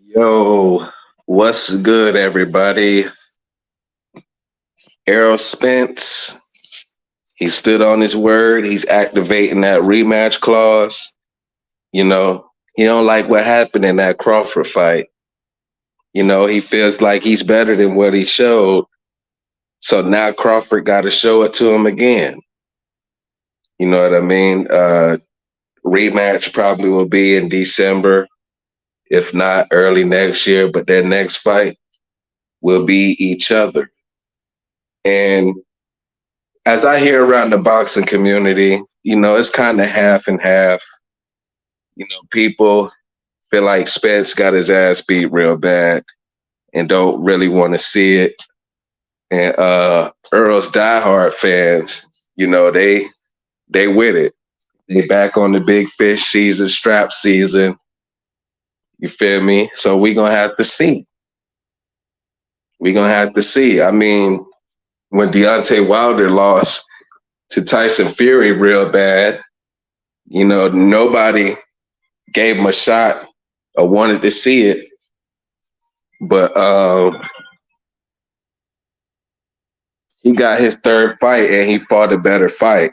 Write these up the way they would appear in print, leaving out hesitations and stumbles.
Yo, what's good, everybody? Errol Spence, he stood on his word. He's activating that rematch clause. You know, he don't like what happened in that Crawford fight. He feels like he's better than what he showed. So now Crawford got to show it to him again. You know what I mean? Rematch probably will be in December, if not early next year. But their next fight will be each other. And as I hear around the boxing community, it's kind of half and half. People feel like Spence got his ass beat real bad and don't really want to see it. And Earl's diehard fans, they with it. They back on the big fish season, strap season. You feel me? So we gonna have to see. We gonna have to see. I mean, when Deontay Wilder lost to Tyson Fury real bad, nobody gave him a shot or wanted to see it. But he got his third fight and he fought a better fight.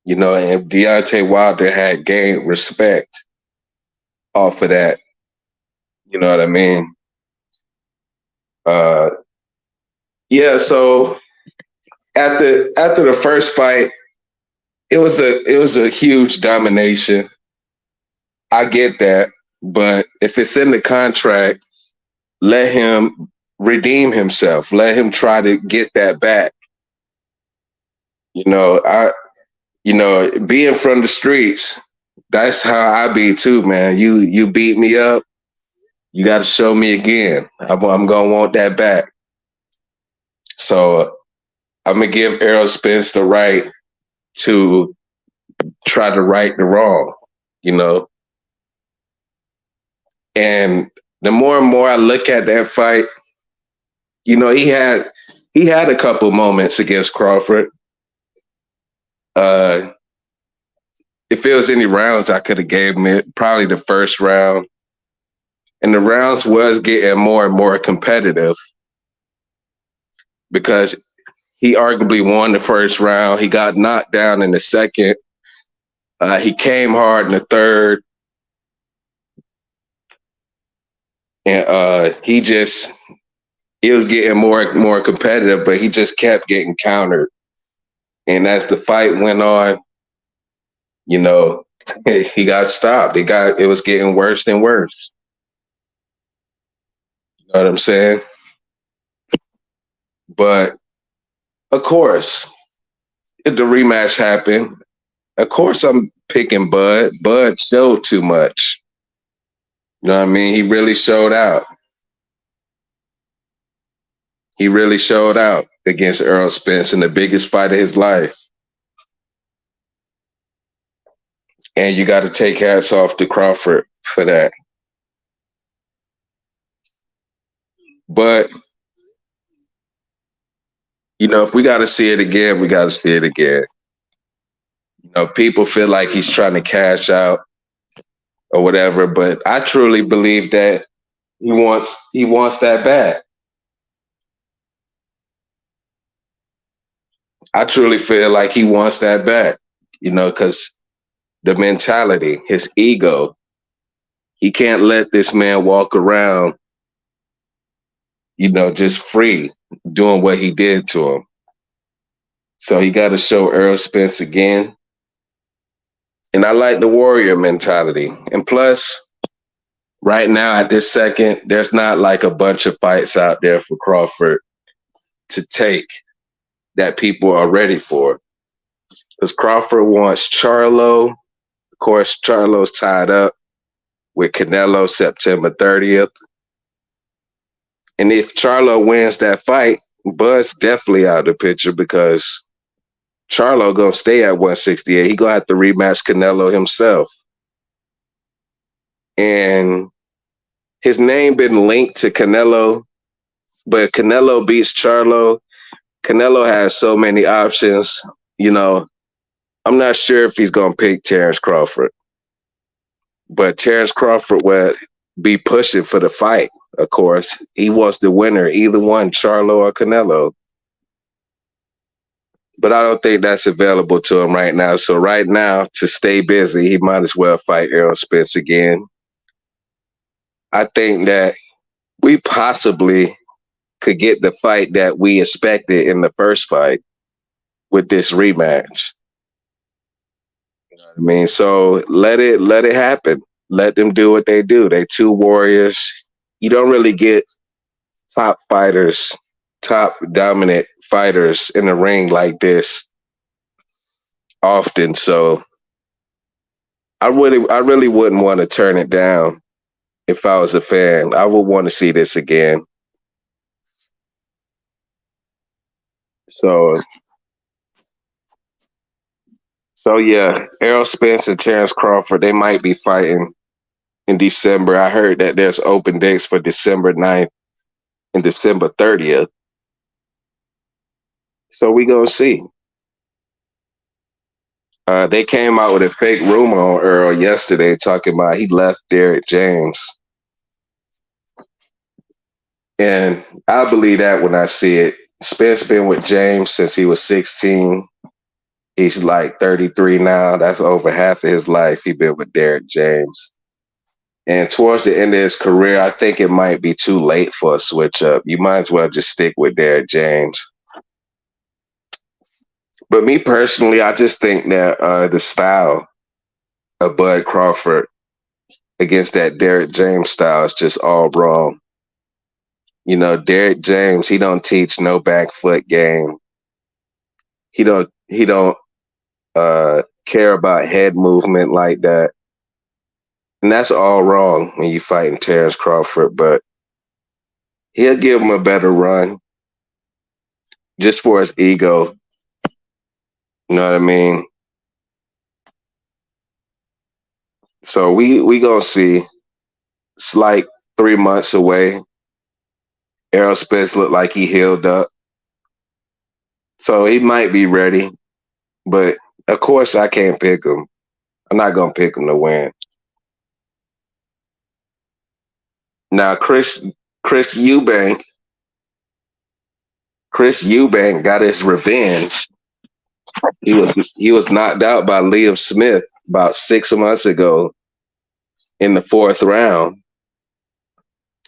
And Deontay Wilder had gained respect off of that. You know what I mean? Uh yeah, so after the first fight, it was a huge domination. I get that, but if it's in the contract, let him redeem himself. Let him try to get that back. You know, I being from the streets, that's how I be too, man. You beat me up, you got to show me again. I'm gonna want that back. So I'm gonna give Errol Spence the right to try to right the wrong. You know, and the more and more I look at that fight, he had a couple moments against Crawford. Uh, if it was any rounds, I could have gave him it. Probably the first round, and the rounds was getting more and more competitive because he arguably won the first round. He got knocked down in the second. He came hard in the third, and he was getting more and more competitive, but he just kept getting countered. And as the fight went on, you know, he got stopped. It was getting worse and worse. You know what I'm saying? But of course, if the rematch happened, of course I'm picking Bud. Bud showed too much. You know what I mean? He really showed out. He really showed out against Errol Spence in the biggest fight of his life. And you got to take hats off to Crawford for that. But, if we got to see it again, we got to see it again. People feel like he's trying to cash out or whatever, but I truly believe that he wants that back. I truly feel like he wants that back, because the mentality, his ego, he can't let this man walk around, just free doing what he did to him. So he got to show Errol Spence again. And I like the warrior mentality. And plus, right now at this second, there's not like a bunch of fights out there for Crawford to take that people are ready for. Because Crawford wants Charlo. Of course, Charlo's tied up with Canelo September 30th. And if Charlo wins that fight, Bud's definitely out of the picture because Charlo gonna stay at 168. He gonna have to rematch Canelo himself. And his name been linked to Canelo, but Canelo beats Charlo. Canelo has so many options. I'm not sure if he's gonna pick Terrence Crawford. But Terrence Crawford, well, be pushing for the fight. Of course, he wants the winner, either one, Charlo or Canelo. But I don't think that's available to him right now. So right now, to stay busy, he might as well fight Errol Spence again. I think that we possibly could get the fight that we expected in the first fight with this rematch. I mean, so let it happen. Let them do what they do. They two warriors. You don't really get top fighters, top dominant fighters in the ring like this often. So I really wouldn't want to turn it down if I was a fan. I would want to see this again. So so yeah, Errol Spence and Terrence Crawford, they might be fighting in December. I heard that there's open dates for December 9th and December 30th. So we gonna see. They came out with a fake rumor on Earl yesterday talking about he left Derek James. And I believe that when I see it. Spence been with James since he was 16. He's like 33 now. That's over half of his life he been with Derek James. And towards the end of his career, I think it might be too late for a switch up. You might as well just stick with Derek James. But me personally, I just think that the style of Bud Crawford against that Derek James style is just all wrong. You know, Derek James, he don't teach no back foot game. He don't care about head movement like that. And that's all wrong when you fighting Terrence Crawford, but he'll give him a better run just for his ego. You know what I mean? So we gonna see. It's like 3 months away. Errol Spence looked like he healed up. So he might be ready. But of course I can't pick him. I'm not gonna pick him to win. Now Chris Eubank, Chris Eubank got his revenge. He was knocked out by Liam Smith about 6 months ago in the fourth round.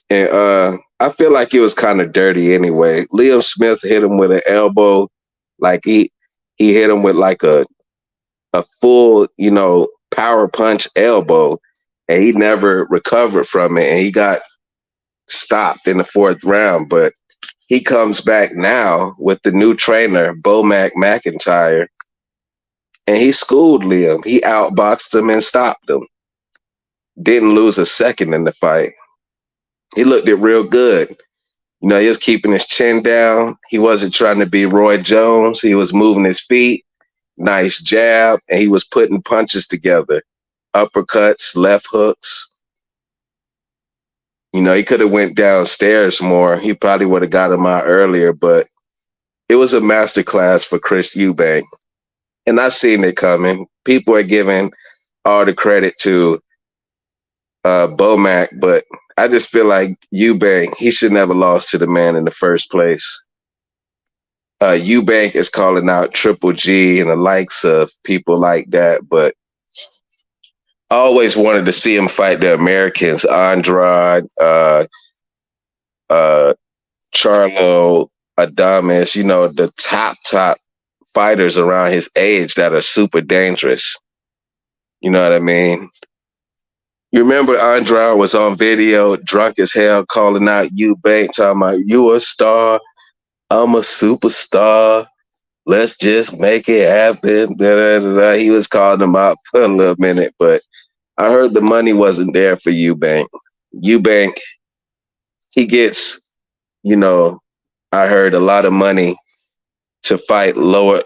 And I feel like it was kind of dirty anyway. Liam Smith hit him with an elbow, like he hit him with like a full, power punch elbow, and he never recovered from it, and he got stopped in the fourth round. But he comes back now with the new trainer, Bomac McIntyre, and he schooled Liam. He outboxed him and stopped him. Didn't lose a second in the fight. He looked it real good. He was keeping his chin down. He wasn't trying to be Roy Jones. He was moving his feet. Nice jab, and he was putting punches together. Uppercuts, left hooks. He could have went downstairs more. He probably would have got him out earlier, but it was a masterclass for Chris Eubank. And I seen it coming. People are giving all the credit to Bomac, but I just feel like Eubank, he should never lost to the man in the first place. Eubank is calling out Triple G and the likes of people like that, but I always wanted to see him fight the Americans, Andrade, Charlo, Adames, the top fighters around his age that are super dangerous. You know what I mean? You remember Andrade was on video, drunk as hell, calling out Eubank, talking about, you a star, I'm a superstar. Let's just make it happen. Da, da, da, da. He was calling him out for a little minute, but I heard the money wasn't there for Eubank. Eubank, he gets, I heard a lot of money to fight lower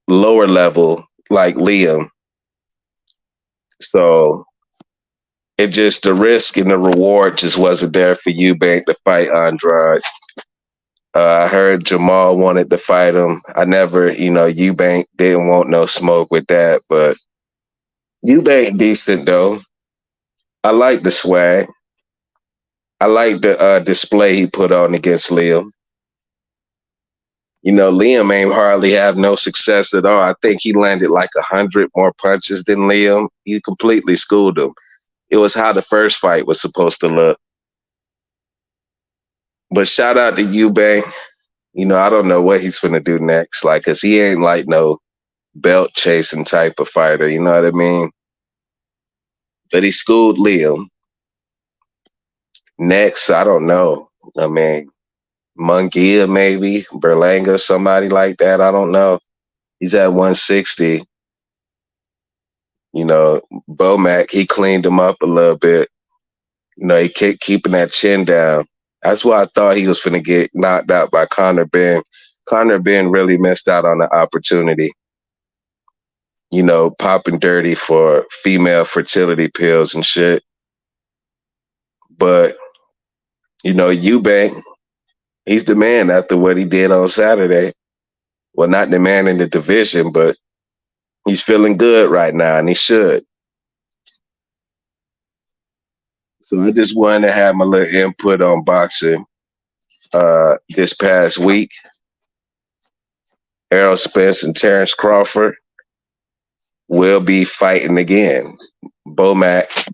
level like Liam. So the risk and the reward just wasn't there for Eubank to fight Andrade. I heard Jamal wanted to fight him. I never, Eubank didn't want no smoke with that, but Eubank decent though. I like the swag. I like the display he put on against Liam. You know, Liam ain't hardly have no success at all. I think he landed like 100 more punches than Liam. He completely schooled him. It was how the first fight was supposed to look. But shout out to Eubank. You know, I don't know what he's gonna do next. Like, cause he ain't like no belt chasing type of fighter. You know what I mean? But he schooled Liam. Next, I don't know. I mean, Munguia maybe, Berlanga, somebody like that. I don't know. He's at 160. You know, Bomac, he cleaned him up a little bit. You know, he kept keeping that chin down. That's why I thought he was going to get knocked out by Conor Benn. Conor Benn really missed out on the opportunity. You know, popping dirty for female fertility pills and shit. But, you know, Eubank, he's the man after what he did on Saturday. Well, not the man in the division, but he's feeling good right now, and he should. So I just wanted to have my little input on boxing. This past week, Errol Spence and Terrence Crawford will be fighting again. Bomac,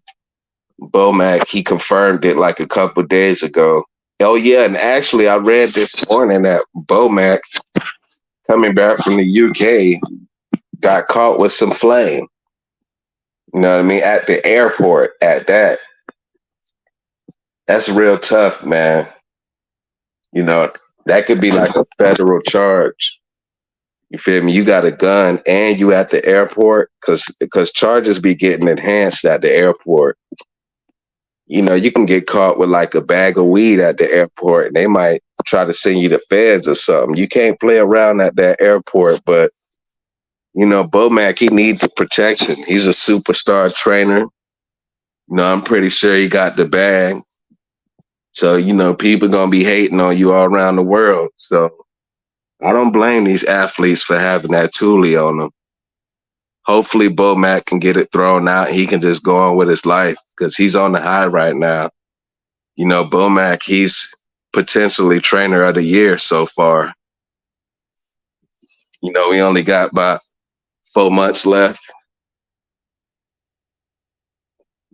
he confirmed it like a couple days ago. Oh yeah, and actually I read this morning that Bomac, coming back from the UK, got caught with some flame. You know what I mean? At the airport, at that. That's real tough, man. You know, that could be like a federal charge. You feel me? You got a gun and you at the airport because charges be getting enhanced at the airport. You know, you can get caught with like a bag of weed at the airport and they might try to send you to feds or something. You can't play around at that airport, but you know, Bomac, he needs protection. He's a superstar trainer. You know, I'm pretty sure he got the bag. So, you know, people gonna be hating on you all around the world. So I don't blame these athletes for having that toolie on them. Hopefully Bomac can get it thrown out. He can just go on with his life because he's on the high right now. You know, Bomac, he's potentially trainer of the year so far. You know, we only got about 4 months left.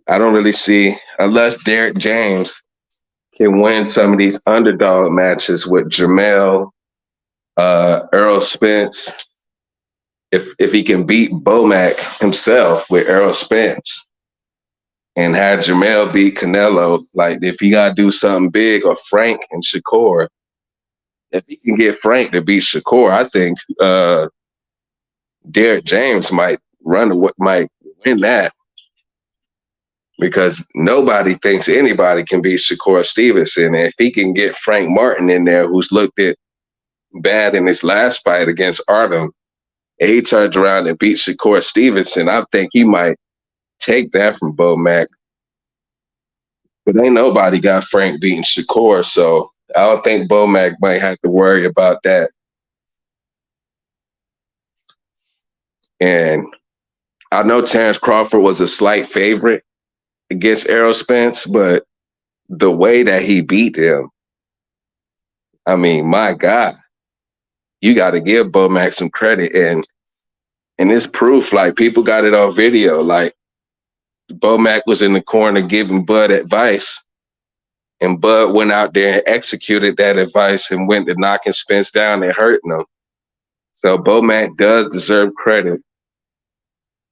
I don't really see, unless Derek James can win some of these underdog matches with Jamel, Errol Spence, if he can beat Bomac himself with Errol Spence and have Jamel beat Canelo, like if he got to do something big, or Frank and Shakur, if he can get Frank to beat Shakur, I think Derek James might win that because nobody thinks anybody can beat Shakur Stevenson. And if he can get Frank Martin in there, who's looked at bad in his last fight against Artem, and he turns around and beats Shakur Stevenson, I think he might take that from Bomac. But ain't nobody got Frank beating Shakur, so I don't think Bomac might have to worry about that. And I know Terrence Crawford was a slight favorite against Errol Spence, but the way that he beat him, I mean, my God, you got to give Bomac some credit. And it's proof, like people got it on video. Like Bomac was in the corner giving Bud advice, and Bud went out there and executed that advice and went to knocking Spence down and hurting him. So Bomac does deserve credit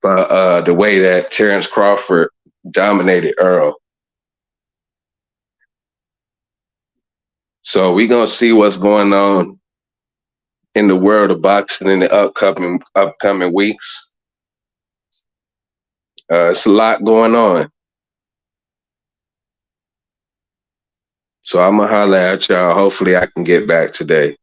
for the way that Terrence Crawford dominated Earl. So we're gonna see what's going on in the world of boxing in the upcoming weeks. It's a lot going on. So I'm gonna holler at y'all. Hopefully I can get back today.